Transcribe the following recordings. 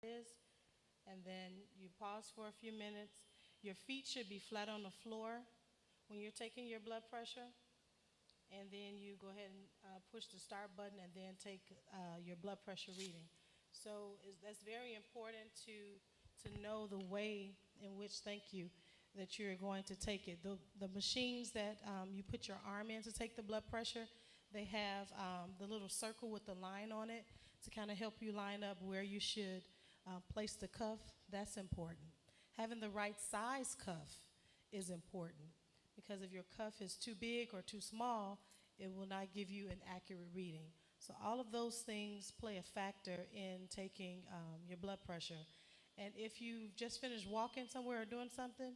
is, and then you pause for a few minutes. Your feet should be flat on the floor when you're taking your blood pressure, and then you go ahead and push the start button and then take your blood pressure reading. So that's very important to know the way in which, thank you, that you're going to take it. The machines that you put your arm in to take the blood pressure, they have the little circle with the line on it to kind of help you line up where you should place the cuff. That's important. Having the right size cuff is important because if your cuff is too big or too small, it will not give you an accurate reading. So all of those things play a factor in taking your blood pressure. And if you just finished walking somewhere or doing something,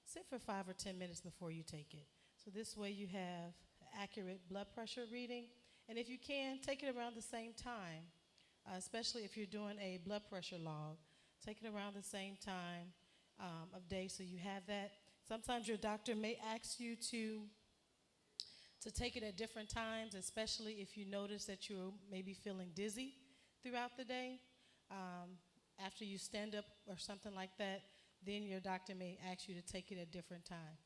sit for 5 or 10 minutes before you take it. So this way you have accurate blood pressure reading. And if you can, take it around the same time, especially if you're doing a blood pressure log. Take it around the same time of day so you have that. Sometimes your doctor may ask you to take it at different times, especially if you notice that you're maybe feeling dizzy throughout the day. After you stand up or something like that, then your doctor may ask you to take it at different times.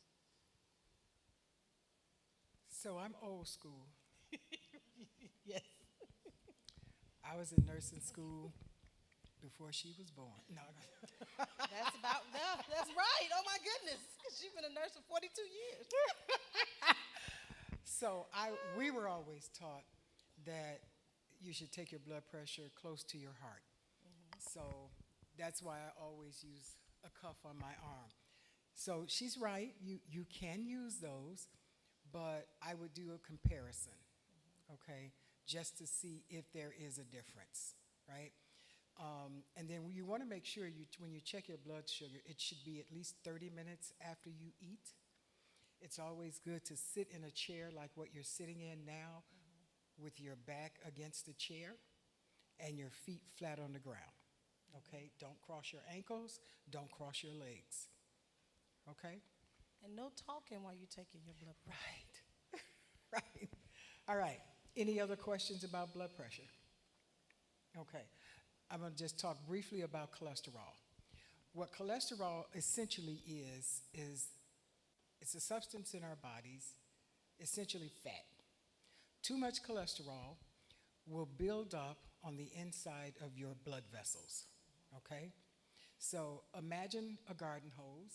So I'm old school. Yes. I was in nursing school before she was born. No. That's right. Oh my goodness. She's been a nurse for 42 years. So we were always taught that you should take your blood pressure close to your heart. So that's why I always use a cuff on my arm. So she's right. You can use those, but I would do a comparison, okay, just to see if there is a difference, right? And then you want to make sure when you check your blood sugar, it should be at least 30 minutes after you eat. It's always good to sit in a chair like what you're sitting in now with your back against the chair and your feet flat on the ground, okay? Don't cross your ankles, don't cross your legs, okay? And no talking while you're taking your blood pressure. Right, right. All right, any other questions about blood pressure? Okay, I'm gonna just talk briefly about cholesterol. What cholesterol essentially is it's a substance in our bodies, essentially fat. Too much cholesterol will build up on the inside of your blood vessels, okay? So imagine a garden hose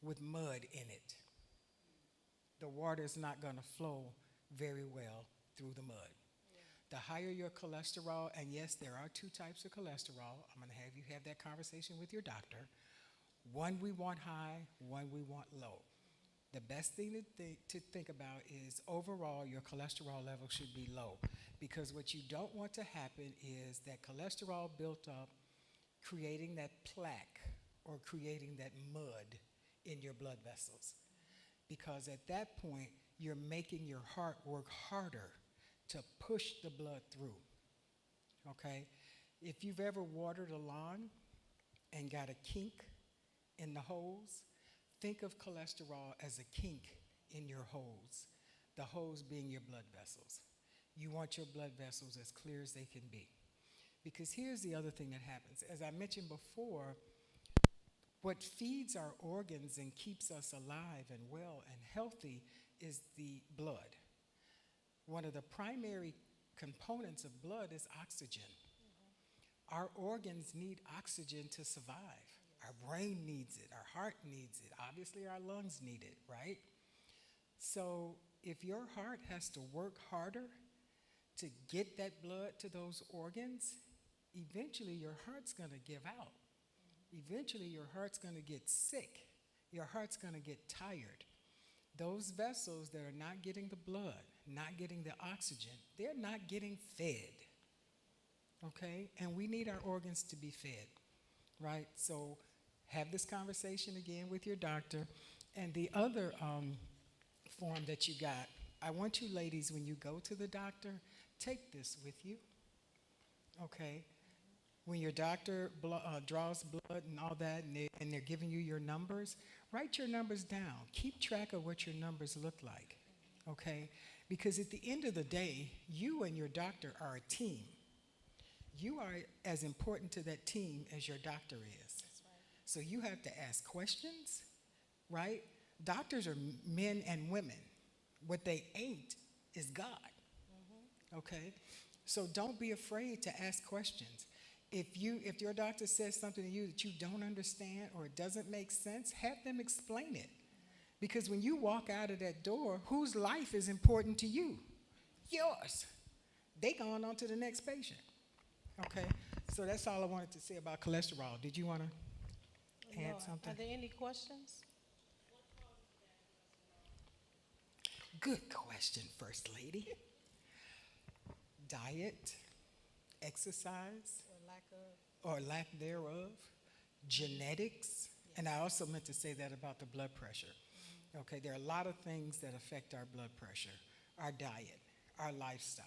with mud in it. The water is not gonna flow very well through the mud. The higher your cholesterol, and yes, there are two types of cholesterol. I'm gonna have you have that conversation with your doctor. One we want high, one we want low. The best thing to think about is overall your cholesterol level should be low because what you don't want to happen is that cholesterol built up creating that plaque or creating that mud in your blood vessels because at that point you're making your heart work harder to push the blood through, okay? If you've ever watered a lawn and got a kink in the hose, think of cholesterol as a kink in your hose, the hose being your blood vessels. You want your blood vessels as clear as they can be. Because here's the other thing that happens. As I mentioned before, what feeds our organs and keeps us alive and well and healthy is the blood. One of the primary components of blood is oxygen. Our organs need oxygen to survive. Our brain needs it, our heart needs it, obviously our lungs need it, right? So if your heart has to work harder to get that blood to those organs, eventually your heart's gonna give out. Eventually your heart's gonna get sick. Your heart's gonna get tired. Those vessels that are not getting the blood, not getting the oxygen, they're not getting fed, okay? And we need our organs to be fed, right? So have this conversation again with your doctor. And the other form that you got, I want you ladies, when you go to the doctor, take this with you, okay? When your doctor draws blood and all that, and they're giving you your numbers, write your numbers down. Keep track of what your numbers look like, okay? Because at the end of the day, you and your doctor are a team. you are as important to that team as your doctor is. That's right. So you have to ask questions, right? Doctors are men and women. What they ain't is God. Okay? So don't be afraid to ask questions. If your doctor says something to you that you don't understand or it doesn't make sense, have them explain it. Because when you walk out of that door, whose life is important to you? Yours. They going on to the next patient. Okay? So that's all I wanted to say about cholesterol. Did you want to No, add something? Are there any questions? Good question, First Lady. Diet, exercise, or lack thereof, genetics, and I also meant to say that about the blood pressure. Okay, there are a lot of things that affect our blood pressure: our diet, our lifestyle,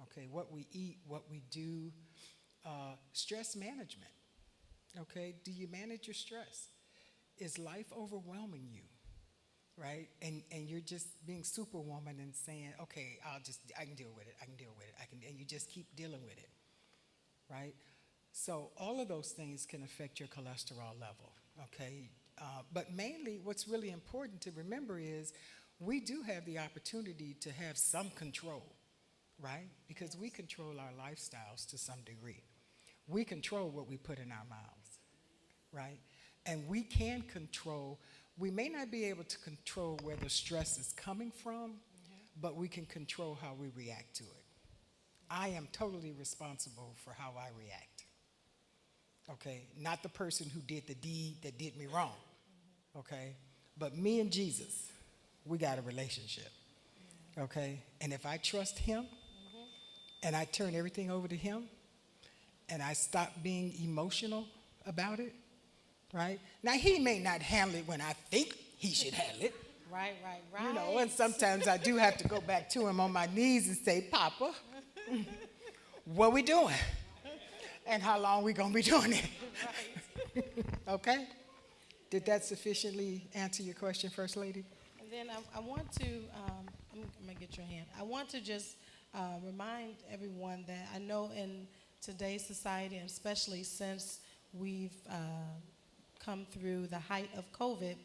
okay, what we eat, what we do, stress management. Okay, do you manage your stress? Is life overwhelming you? Right? And you're just being superwoman and saying, okay, I can deal with it, and you just keep dealing with it, right? So all of those things can affect your cholesterol level, okay? But mainly what's really important to remember is we do have the opportunity to have some control, right? Because we control our lifestyles to some degree. We control what we put in our mouths, right? And we can control. We may not be able to control where the stress is coming from, but we can control how we react to it. I am totally responsible for how I react. Okay? Not the person who did the deed that did me wrong. Okay? But me and Jesus, we got a relationship. Okay? And if I trust him and I turn everything over to him and I stop being emotional about it, right? Now, he may not handle it when I think he should handle it. Right. You know, and sometimes I do have to go back to him on my knees and say, Papa, what we doing? And how long we going to be doing it? Right. Okay? Did that sufficiently answer your question, First Lady? And then I want to, I'm going to get your hand. I want to just remind everyone that I know in today's society, and especially since we've come through the height of COVID,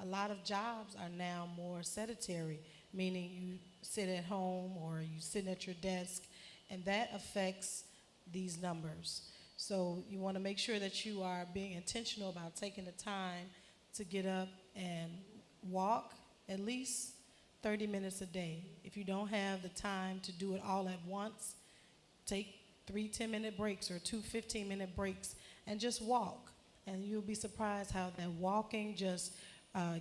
a lot of jobs are now more sedentary, meaning you sit at home or you sit at your desk, and that affects these numbers. So you want to make sure that you are being intentional about taking the time to get up and walk at least 30 minutes a day. If you don't have the time to do it all at once, take 3 10-minute breaks or 2 15-minute breaks and just walk. And you'll be surprised how that walking just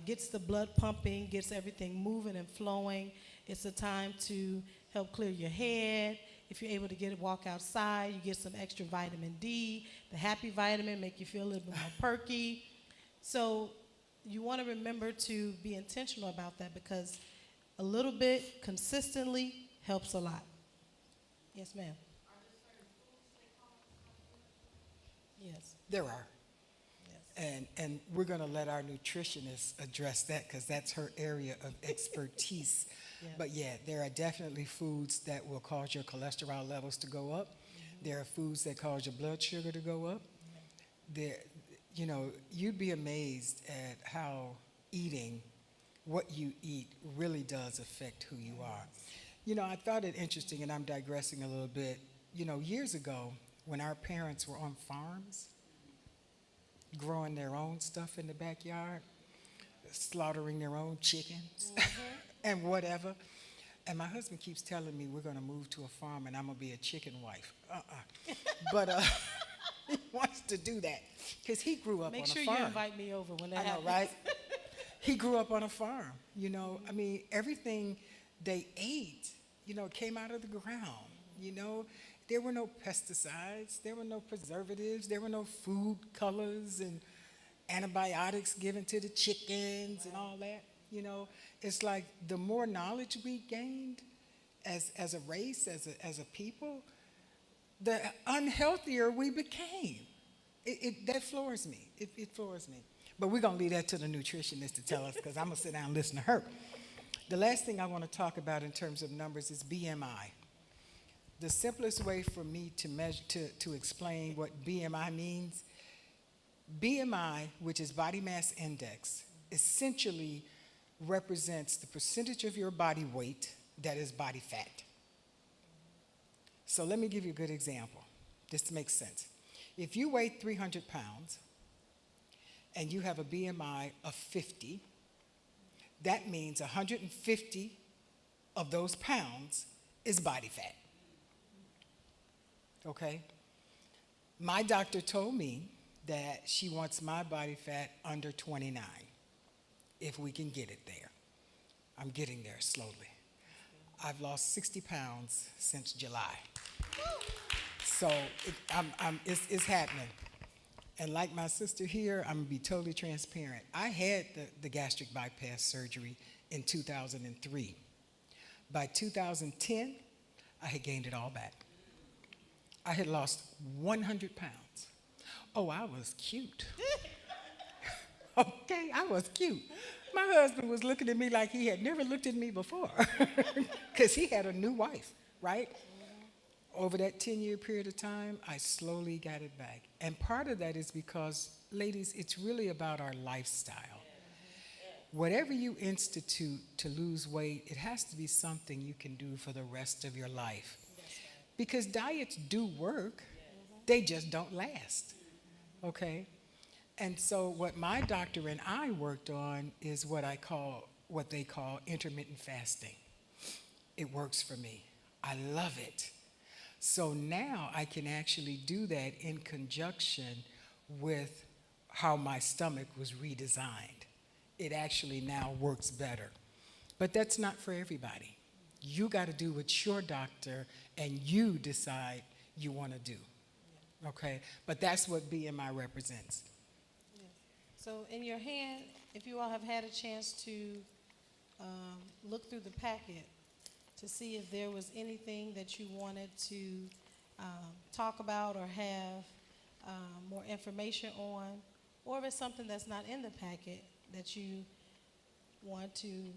gets the blood pumping, gets everything moving and flowing. It's a time to help clear your head. If you're able to walk outside, you get some extra vitamin D. The happy vitamin make you feel a little bit more perky. So you want to remember to be intentional about that, because a little bit consistently helps a lot. Yes, ma'am. Yes. There are. Yes. And we're going to let our nutritionist address that, because that's her area of expertise. Yeah. But yeah, there are definitely foods that will cause your cholesterol levels to go up. There are foods that cause your blood sugar to go up. There, you know, you'd be amazed at how eating what you eat really does affect who you are. You know, I thought it interesting, and I'm digressing a little bit. You know, years ago, when our parents were on farms, growing their own stuff in the backyard, slaughtering their own chickens and whatever. And my husband keeps telling me we're going to move to a farm and I'm going to be a chicken wife. But he wants to do that because he grew up on a farm. Make sure you invite me over when that happens. I know, right? He grew up on a farm, you know. I mean, everything they ate, you know, came out of the ground, you know. There were no pesticides, there were no preservatives, there were no food colors and antibiotics given to the chickens and all that. You know, it's like the more knowledge we gained as a race, as a people, the unhealthier we became. That floors me. It floors me. But we're going to leave that to the nutritionist to tell us, because I'm going to sit down and listen to her. The last thing I want to talk about in terms of numbers is BMI. The simplest way for me to measure, to explain what BMI means, BMI, which is body mass index, essentially represents the percentage of your body weight that is body fat. So let me give you a good example. This makes sense. If you weigh 300 pounds and you have a BMI of 50, that means 150 of those pounds is body fat. Okay? My doctor told me that she wants my body fat under 29, if we can get it there. I'm getting there slowly. I've lost 60 pounds since July. So it's happening. And like my sister here, I'm gonna be totally transparent. I had the gastric bypass surgery in 2003. By 2010, I had gained it all back. I had lost 100 pounds. Oh, I was cute. Okay, I was cute. My husband was looking at me like he had never looked at me before because he had a new wife, right? Over that 10-year period of time, I slowly got it back. And part of that is because, ladies, it's really about our lifestyle. Whatever you institute to lose weight, it has to be something you can do for the rest of your life. Because diets do work, they just don't last, okay? And so what my doctor and I worked on is what they call intermittent fasting. It works for me. I love it. So now I can actually do that in conjunction with how my stomach was redesigned. It actually now works better. But that's not for everybody. You got to do what your doctor and you decide you want to do. Okay? But that's what BMI represents. So in your hand, if you all have had a chance to look through the packet to see if there was anything that you wanted to talk about or have more information on, or if it's something that's not in the packet that you want to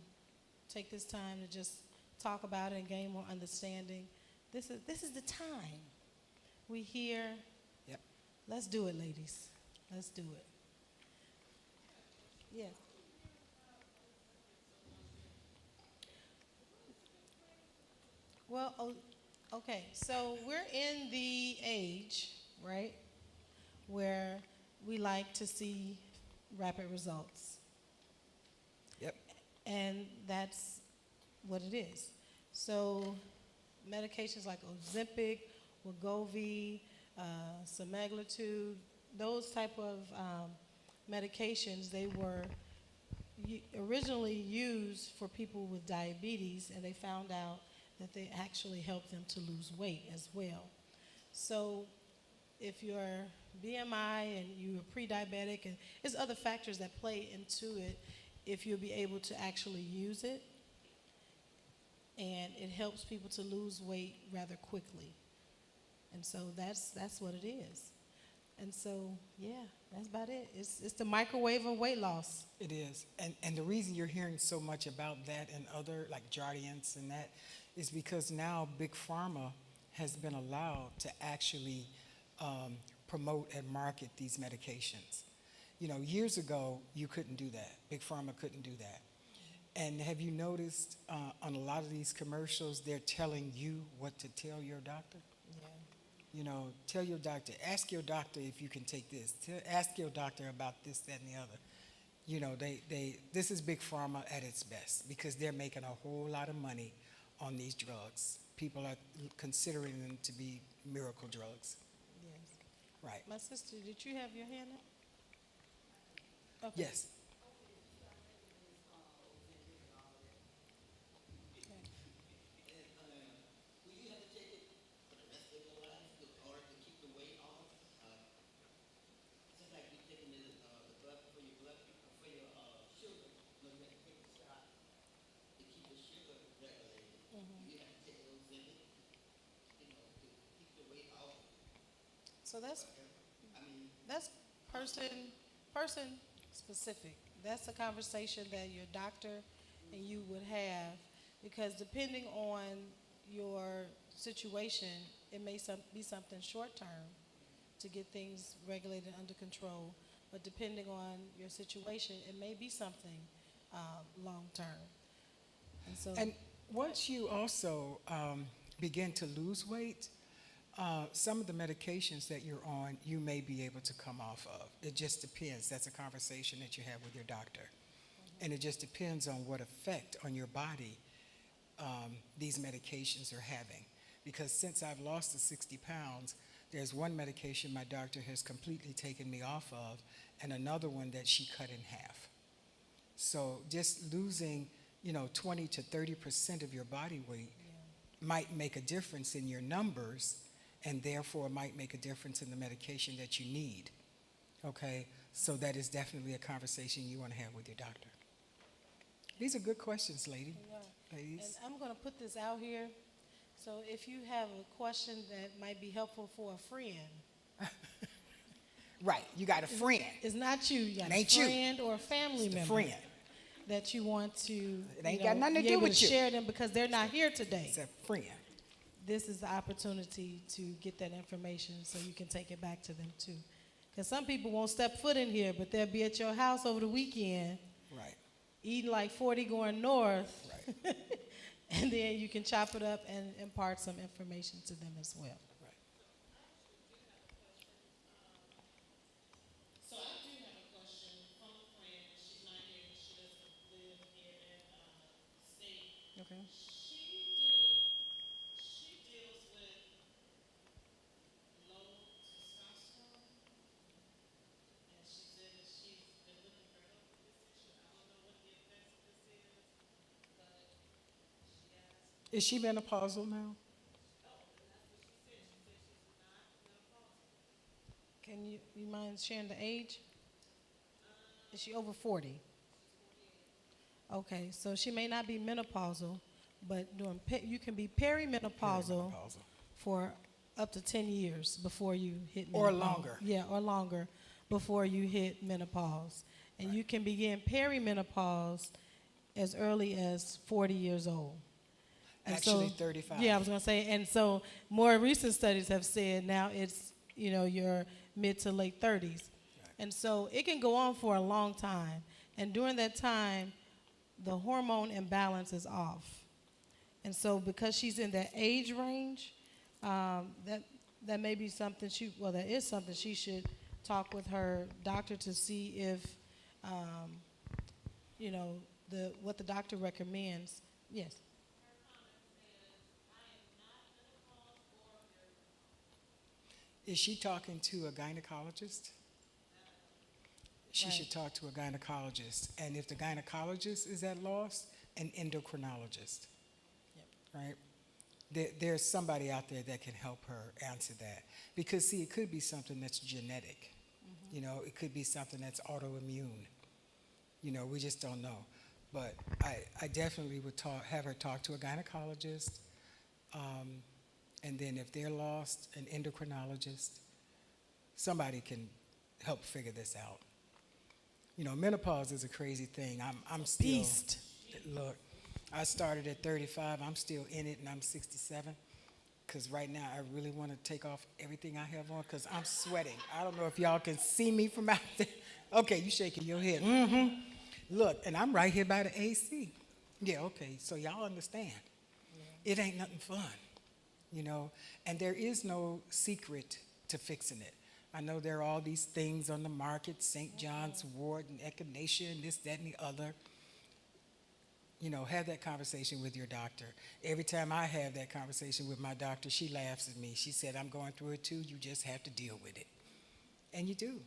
take this time to just talk about it and gain more understanding, this is the time. We here. Yep. Let's do it, ladies. Let's do it. Yeah. Well, okay, so we're in the age, right, where we like to see rapid results. Yep. And that's what it is. So medications like Ozempic, Wegovy, semaglutide, those type of medications, they were originally used for people with diabetes, and they found out that they actually helped them to lose weight as well. So if your BMI and you're pre-diabetic, and there's other factors that play into it, if you'll be able to actually use it, and it helps people to lose weight rather quickly. And so that's what it is. And so, yeah, that's about it. It's the microwave of weight loss. It is. And the reason you're hearing so much about that and other, like Jardiance and that, is because now Big Pharma has been allowed to actually promote and market these medications. You know, years ago, you couldn't do that. Big Pharma couldn't do that. And have you noticed on a lot of these commercials, they're telling you what to tell your doctor? You know, tell your doctor, ask your doctor if you can take this. Ask your doctor about this, that, and the other. You know, this is Big Pharma at its best because they're making a whole lot of money on these drugs. People are considering them to be miracle drugs. Yes. Right. My sister, did you have your hand up? Okay. Yes. So that's person specific. That's a conversation that your doctor and you would have, because depending on your situation, it may be something short-term to get things regulated under control, but depending on your situation, it may be something long-term. And so, And once you also begin to lose weight, some of the medications that you're on, you may be able to come off of. It just depends. That's a conversation that you have with your doctor. And it just depends on what effect on your body these medications are having. Because since I've lost the 60 pounds, there's one medication my doctor has completely taken me off of, and another one that she cut in half. So just losing, 20 to 30% of your body weight might make a difference in your numbers, and therefore might make a difference in the medication that you need. Okay? So that is definitely a conversation you want to have with your doctor. These are good questions, ladies. and I'm going to put this out here. So if you have a question that might be helpful for a friend, Right, you got a friend. it's not you. You got It a ain't you. friend or a family It's the member friend. that you want to It ain't got nothing to be do able with to you. share them because they're not here today. It's a friend. This is the opportunity to get that information so you can take it back to them too. Because some people won't step foot in here, but they'll be at your house over the weekend Right, eating like 40 going north, right, and then you can chop it up and impart some information to them as well. right. So I do have a question from a friend. She's not here because she doesn't live here in state. Okay. She deals with low testosterone, and she said that she's been looking for help with this issue. I don't know what the effects of this is, but she asked. Is she menopausal now? Can you mind sharing the age? Is she over 40? Okay, so she may not be menopausal, but you can be perimenopausal for up to 10 years before you hit menopause. Or longer. Yeah, or longer before you hit menopause. And you can begin perimenopause as early as 40 years old. And Actually, 35. Yeah, I was going to say, and so more recent studies have said now it's, your mid to late 30s. Right. And so it can go on for a long time. And during that time, the hormone imbalance is off. And so because she's in that age range, that may be something that is something she should talk with her doctor to see if, what the doctor recommends. Yes. Is she talking to a gynecologist? She Right. should talk to a gynecologist. And if the gynecologist is at loss, an endocrinologist. Yep. Right? There's somebody out there that can help her answer that. Because, see, it could be something that's genetic. It could be something that's autoimmune. We just don't know. But I definitely would have her talk to a gynecologist. And then if they're lost, an endocrinologist. Somebody can help figure this out. Menopause is a crazy thing. I'm still, Beast. Look, I started at 35. I'm still in it, and I'm 67. Because right now, I really want to take off everything I have on because I'm sweating. I don't know if y'all can see me from out there. Okay, you shaking your head. Mm-hmm. Look, and I'm right here by the AC. Yeah, okay, so y'all understand. It ain't nothing fun, And there is no secret to fixing it. I know there are all these things on the market, St. John's wort and echinacea and this, that, and the other. Have that conversation with your doctor. Every time I have that conversation with my doctor, she laughs at me. She said, I'm going through it too. You just have to deal with it. And you do.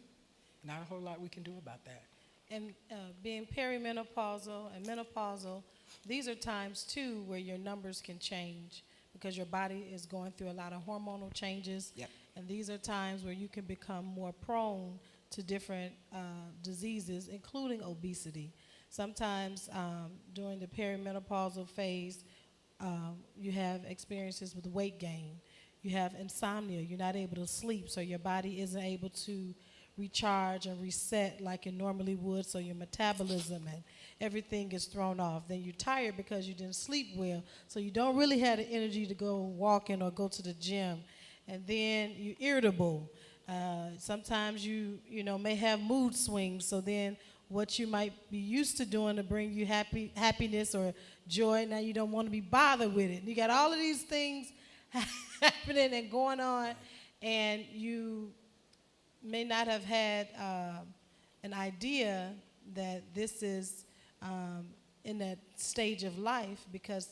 Not a whole lot we can do about that. And being perimenopausal and menopausal, these are times too where your numbers can change because your body is going through a lot of hormonal changes. Yep. And these are times where you can become more prone to different diseases, including obesity. Sometimes during the perimenopausal phase, you have experiences with weight gain. You have insomnia. You're not able to sleep, so your body isn't able to recharge and reset like it normally would, so your metabolism and everything is thrown off. Then you're tired because you didn't sleep well, so you don't really have the energy to go walking or go to the gym. And then you're irritable. Sometimes you may have mood swings, so then what you might be used to doing to bring you happiness or joy, now you don't want to be bothered with it. You got all of these things happening and going on, and you may not have had an idea that this is in that stage of life, because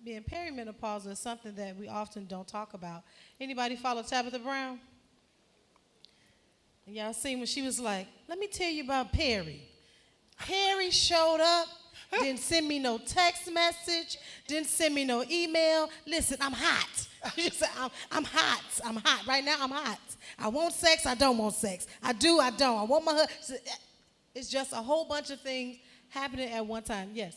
being perimenopausal is something that we often don't talk about. Anybody follow Tabitha Brown? Y'all seen when she was like, let me tell you about Perry. Perry showed up, didn't send me no text message, didn't send me no email. Listen, I'm hot. She said, I'm hot. I'm hot. Right now, I'm hot. I want sex. I don't want sex. I do. I don't. I want my husband. It's just a whole bunch of things happening at one time. Yes.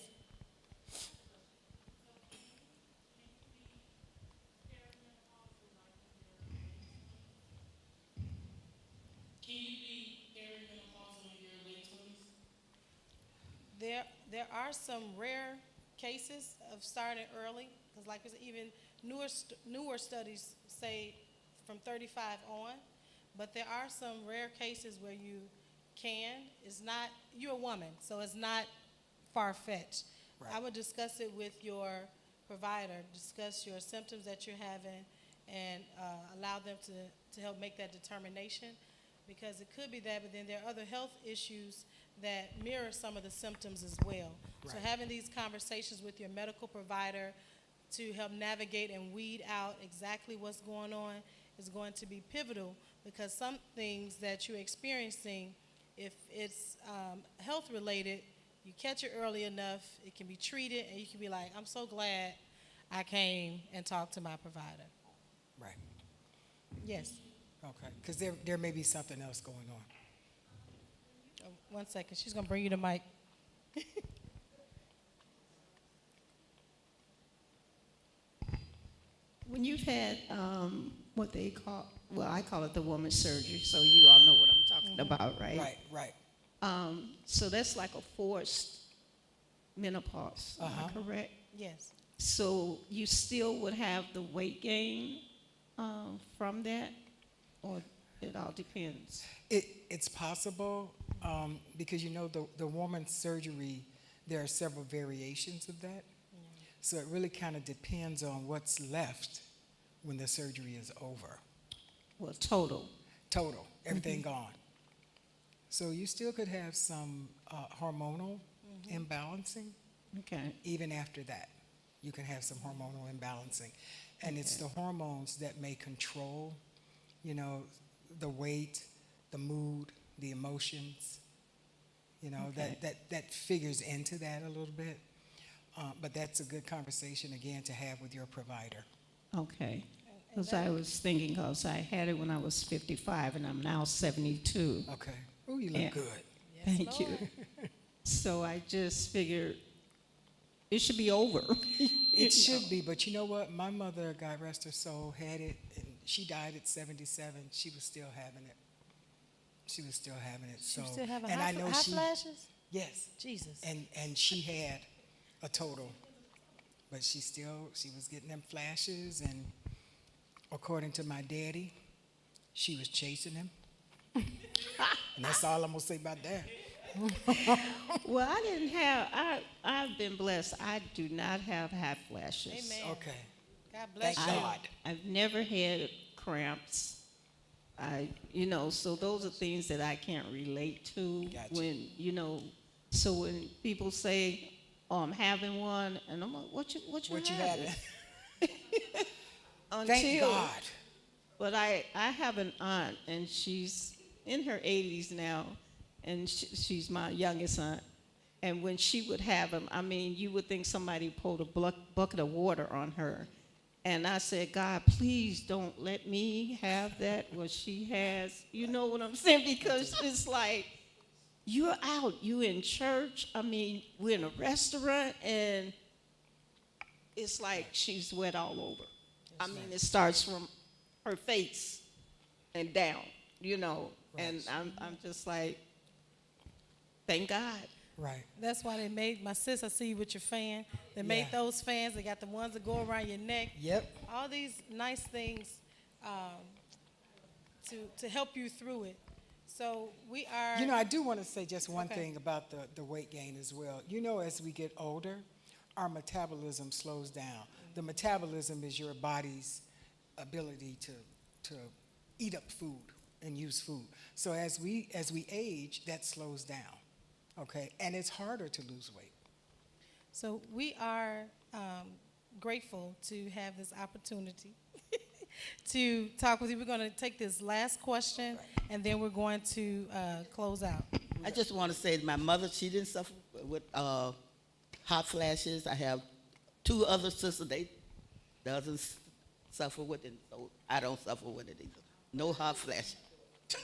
There are some rare cases of starting early, because like I said, even newer studies say from 35 on, but there are some rare cases where you can. It's not, you're a woman, so it's not far-fetched. Right. I would discuss it with your provider, discuss your symptoms that you're having, and allow them to help make that determination, because it could be that, but then there are other health issues that mirror some of the symptoms as well. Right. So having these conversations with your medical provider to help navigate and weed out exactly what's going on is going to be pivotal, because some things that you're experiencing, if it's health related, you catch it early enough, it can be treated, and you can be like, I'm so glad I came and talked to my provider. Right. Yes. Okay, because there may be something else going on. 1 second, she's gonna bring you the mic. When you've had what they call, well, I call it the woman's surgery, so you all know what I'm talking about, right? Right. So that's like a forced menopause, am I correct? Yes. So you still would have the weight gain from that, or it all depends? It's possible, because the woman's surgery, there are several variations of that. So it really kind of depends on what's left when the surgery is over. Well, total. Total, everything gone. So you still could have some hormonal imbalancing. Okay. Even after that, you can have some hormonal imbalancing. And it's the hormones that may control, the weight, the mood, the emotions, that figures into that a little bit. But that's a good conversation, again, to have with your provider. Okay. Because I was thinking, because I had it when I was 55, and I'm now 72. Okay. Oh, you look good. Yes, Thank Lord. you. So I just figured it should be over. It should be, but you know what? My mother, God rest her soul, had it, and she died at 77. She was still having it. She was still So, having and hot, I know hot she, flashes? yes, Jesus. and she had a total, but she was getting them flashes, and according to my daddy, she was chasing him. And that's all I'm gonna say about that. Well, I've been blessed. I do not have hot flashes. Amen. Okay. God bless Thank you. God. I've never had cramps. So those are things that I can't relate to. Gotcha. When, so when people say, oh, I'm having one, and I'm like, what you having? Thank God. But I have an aunt, and she's in her 80s now, and she's my youngest aunt. And when she would have them, I mean, you would think somebody poured a bucket of water on her. And I said, God, please don't let me have that, what she has. You know what I'm saying? Because it's like, you're out, you in church, I mean, we're in a restaurant, and it's like she's wet all over. I mean, it starts from her face and down, And I'm just like, thank God. Right. That's why they made, my sis, I see you with your fan. They made Yeah. those fans. They got the ones that go around your neck. Yep. All these nice things um, to help you through it. So we are. You know, I do want to say just one Okay. thing about the weight gain as well. You know, as we get older, our metabolism slows down. The metabolism is your body's ability to eat up food and use food. So as we age, that slows down. Okay, and it's harder to lose weight. So we are grateful to have this opportunity to talk with you. We're going to take this last question, and then we're going to close out. I just want to say that my mother, she didn't suffer with hot flashes. I have two other sisters, they doesn't suffer with it, so I don't suffer with it either. No hot flash.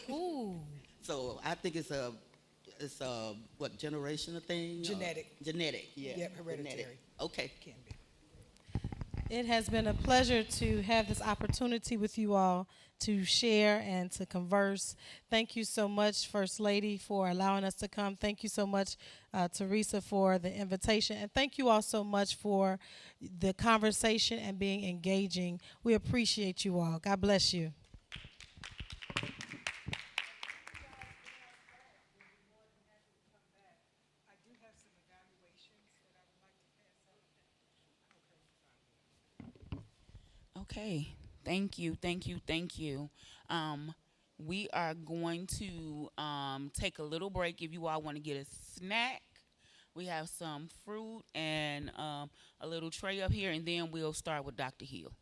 Ooh. So I think it's a what, generational thing? Genetic. Genetic, yeah. Yep, hereditary. Genetic. Okay. Can be. It has been a pleasure to have this opportunity with you all to share and to converse. Thank you so much, First Lady, for allowing us to come. Thank you so much, Teresa, for the invitation. And thank you all so much for the conversation and being engaging. We appreciate you all. God bless you. Okay. Thank you. Thank you. Thank you. We are going to take a little break. If you all want to get a snack, we have some fruit and a little tray up here, and then we'll start with Dr. Hill.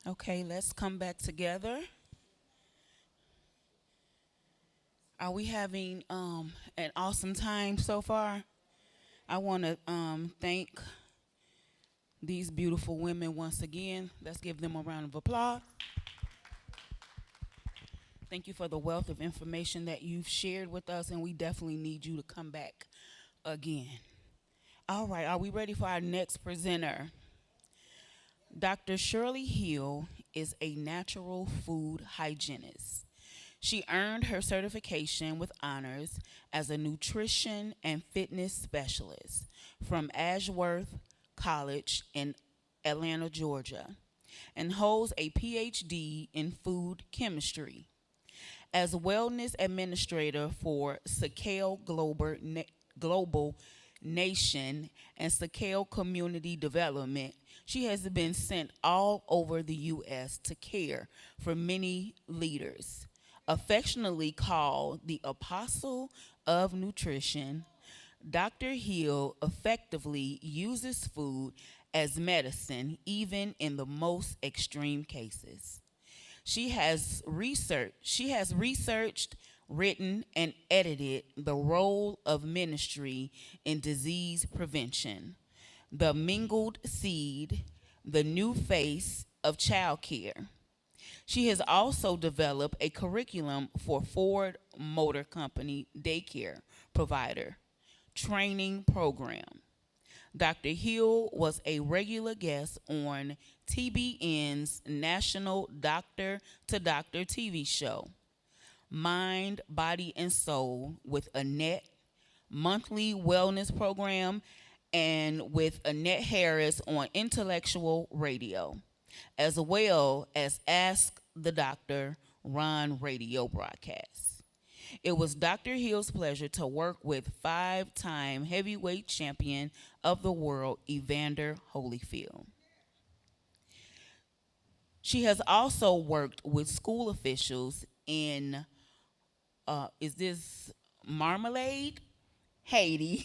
Okay, let's come back together. Are we having an awesome time so far? I want to thank these beautiful women once again. Let's give them a round of applause. Thank you for the wealth of information that you've shared with us, and we definitely need you to come back again. All right, are we ready for our next presenter? Dr. Shirley Hill is a natural food hygienist. She earned her certification with honors as a nutrition and fitness specialist from Ashworth College in Atlanta, Georgia, and holds a PhD in food chemistry. As wellness administrator for Global Nation and Sakale Community Development, she has been sent all over the U.S. to care for many leaders. Affectionately called the Apostle of Nutrition, Dr. Hill effectively uses food as medicine, even in the most extreme cases. She has researched, written, and edited the role of ministry in disease prevention, the mingled seed, the new face of childcare. She has also developed a curriculum for Ford Motor Company daycare provider training program. Dr. Hill was a regular guest on TBN's national Doctor to Doctor TV show, Mind, Body, and Soul with Annette, monthly wellness program, and with Annette Harris on intellectual radio, as well as Ask the Doctor Ron radio broadcasts. It was Dr. Hill's pleasure to work with five-time heavyweight champion of the world, Evander Holyfield. She has also worked with school officials in, is this Marmalade, Haiti,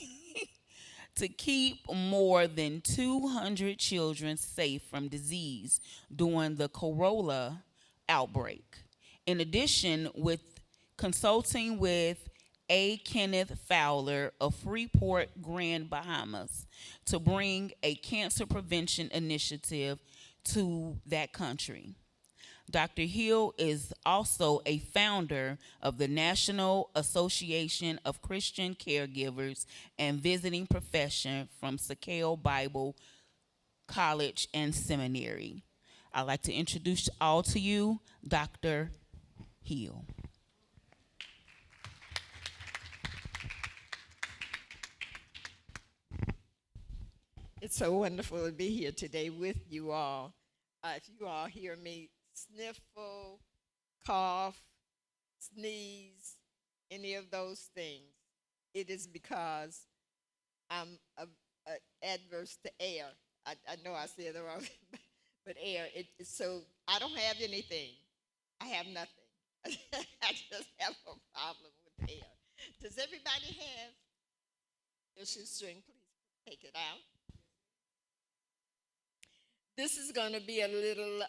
to keep more than 200 children safe from disease during the Corolla outbreak. In addition, with consulting with A. Kenneth Fowler of Freeport, Grand Bahamas, to bring a cancer prevention initiative to that country. Dr. Hill is also a founder of the National Association of Christian Caregivers and Visiting Profession from Sakale Bible College and Seminary. I'd like to introduce all to you Dr. Hill. It's so wonderful to be here today with you all. If you all hear me sniffle, cough, sneeze, any of those things, it is because I'm adverse to air. I know I said it wrong, but air. So I don't have anything. I have nothing. I just have a problem with air. Does everybody have your shoestring? Please take it out. This is going to be a little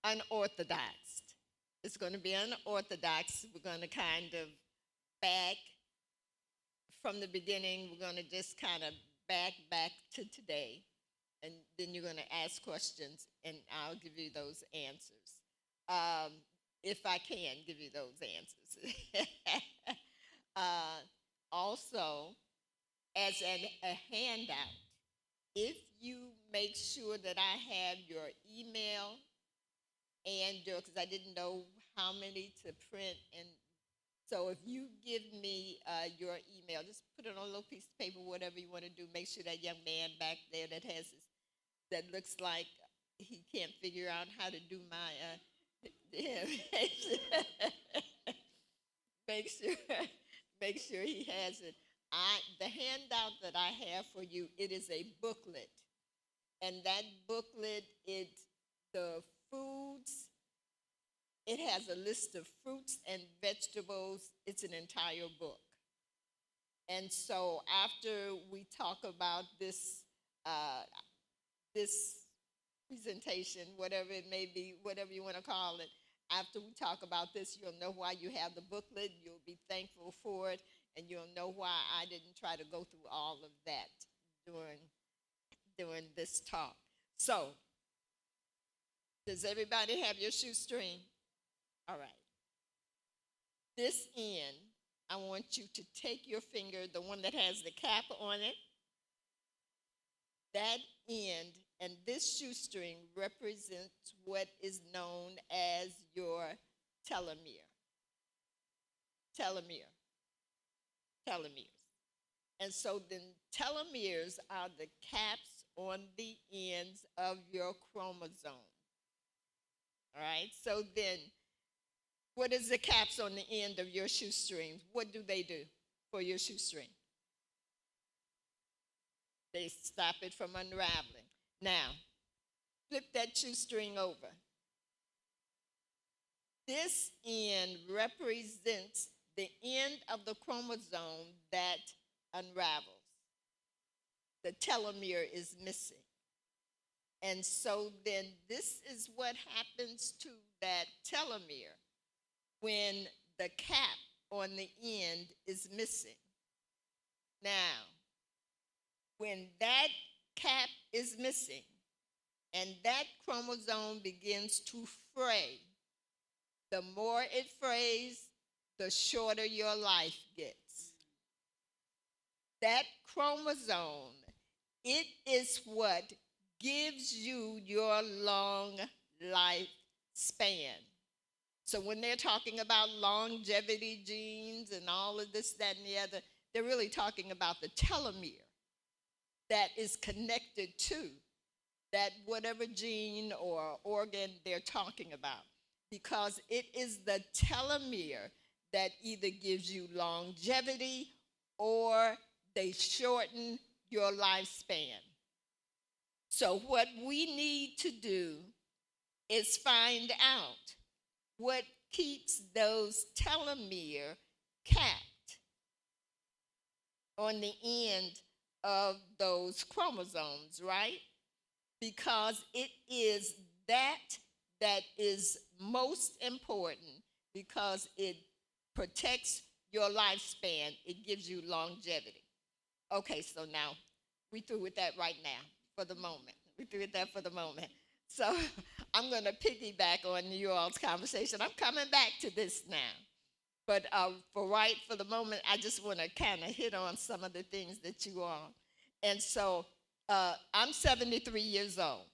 unorthodox. It's going to be unorthodox. We're going to kind of back from the beginning. We're going to just kind of back to today. And then you're going to ask questions, and I'll give you those answers. If I can give you those answers. Also, as a handout, if you make sure that I have your email and your, because I didn't know how many to print, and so if you give me your email, just put it on a little piece of paper, whatever you want to do. Make sure that young man back there that has this, that looks like he can't figure out how to do my, make sure, make sure he has it. The handout that I have for you, it is a booklet. And that booklet, the foods, it has a list of fruits and vegetables. It's an entire book. And so after we talk about this presentation, whatever it may be, whatever you want to call it. After we talk about this, you'll know why you have the booklet. You'll be thankful for it, and you'll know why I didn't try to go through all of that during this talk. So, does everybody have your shoestring? All right. This end, I want you to take your finger, the one that has the cap on it, that end, and this shoestring represents what is known as your telomere. Telomeres. And so then telomeres are the caps on the ends of your chromosome. All right, so then what is the caps on the end of your shoestring? What do they do for your shoestring? They stop it from unraveling. Now, flip that shoestring over. This end represents the end of the chromosome that unravels. The telomere is missing. And so then this is what happens to that telomere when the cap on the end is missing. Now, when that cap is missing and that chromosome begins to fray, the more it frays, the shorter your life gets. That chromosome, it is what gives you your long life span. So when they're talking about longevity genes and all of this, that, and the other, they're really talking about the telomere that is connected to that whatever gene or organ they're talking about, because it is the telomere that either gives you longevity or they shorten your lifespan. So what we need to do is find out what keeps those telomere capped on the end of those chromosomes, right? Because it is that is most important, because it protects your lifespan. It gives you longevity. Okay, so now we through with that right now for the moment. We through with that for the moment. So I'm going to piggyback on you all's conversation. I'm coming back to this now. But for the moment, I just want to kind of hit on some of the things that you all. And so I'm 73 years old.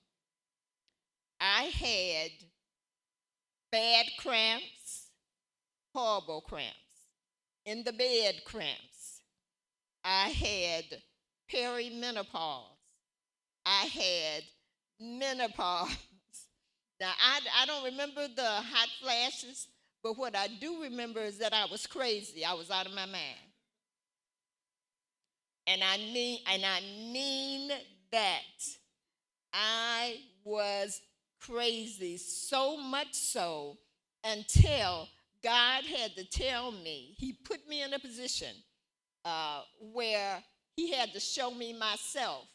I had bad cramps, horrible cramps, in the bed cramps. I had perimenopause. I had menopause. Now, I don't remember the hot flashes, but what I do remember is that I was crazy. I was out of my mind. And I mean that. I was crazy, so much so until God had to tell me. He put me in a position where he had to show me myself,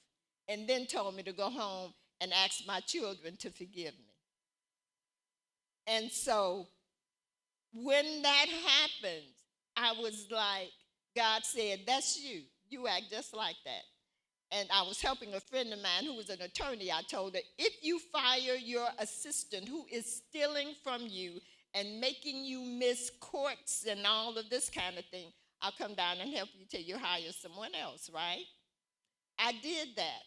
and then told me to go home and ask my children to forgive me. And so when that happened, I was like, God said, that's you. You act just like that. And I was helping a friend of mine who was an attorney. I told her, if you fire your assistant who is stealing from you and making you miss courts and all of this kind of thing, I'll come down and help you till you hire someone else, right? I did that.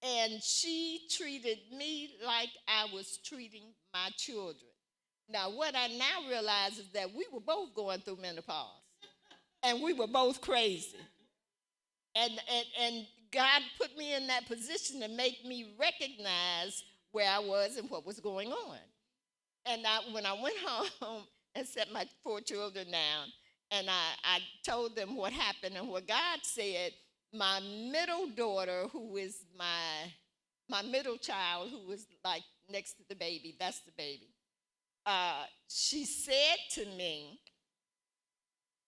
And she treated me like I was treating my children. Now, what I now realize is that we were both going through menopause. And we were both crazy. And God put me in that position to make me recognize where I was and what was going on. And when I went home and set my 4 children down, and I told them what happened and what God said, my middle daughter, who is my middle child, who was like next to the baby, that's the baby, she said to me,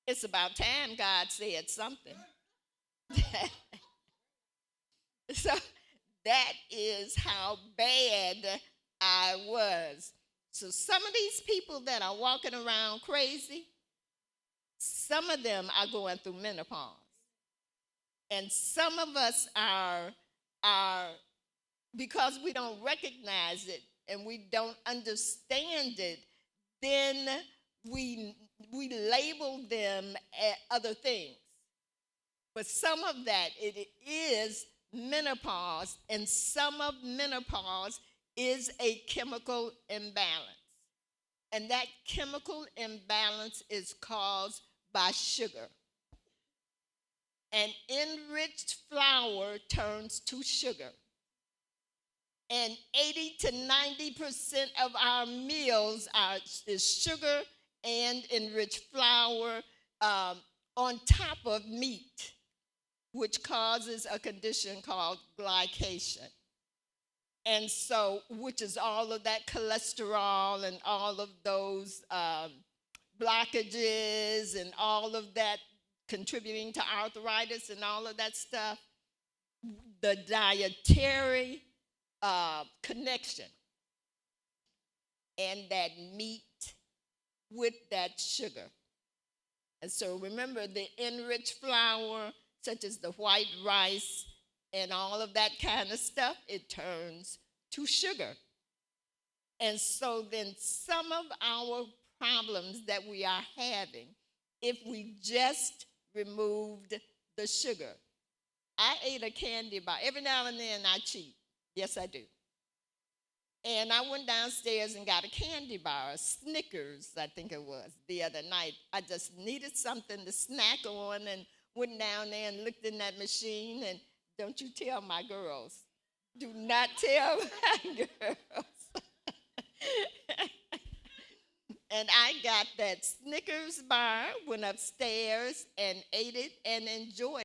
it's about time God said something. So That is how bad I was. So some of these people that are walking around crazy, some of them are going through menopause. And some of us are because we don't recognize it and we don't understand it, then we label them as other things. But some of that, it is menopause, and some of menopause is a chemical imbalance. And that chemical imbalance is caused by sugar. An enriched flour turns to sugar. And 80 to 90% of our meals is sugar and enriched flour on top of meat, which causes a condition called glycation. And so, which is all of that cholesterol and all of those blockages and all of that contributing to arthritis and all of that stuff. The dietary connection and that meat with that sugar. And so remember, the enriched flour, such as the white rice and all of that kind of stuff, it turns to sugar. And so then some of our problems that we are having, if we just removed the sugar. I ate a candy bar. Every now and then I cheat. Yes, I do. And I went downstairs and got a candy bar, a Snickers, I think it was, the other night. I just needed something to snack on and went down there and looked in that machine. And don't you tell my girls. Do not tell my girls. And I got that Snickers bar, went upstairs and ate it and enjoyed it.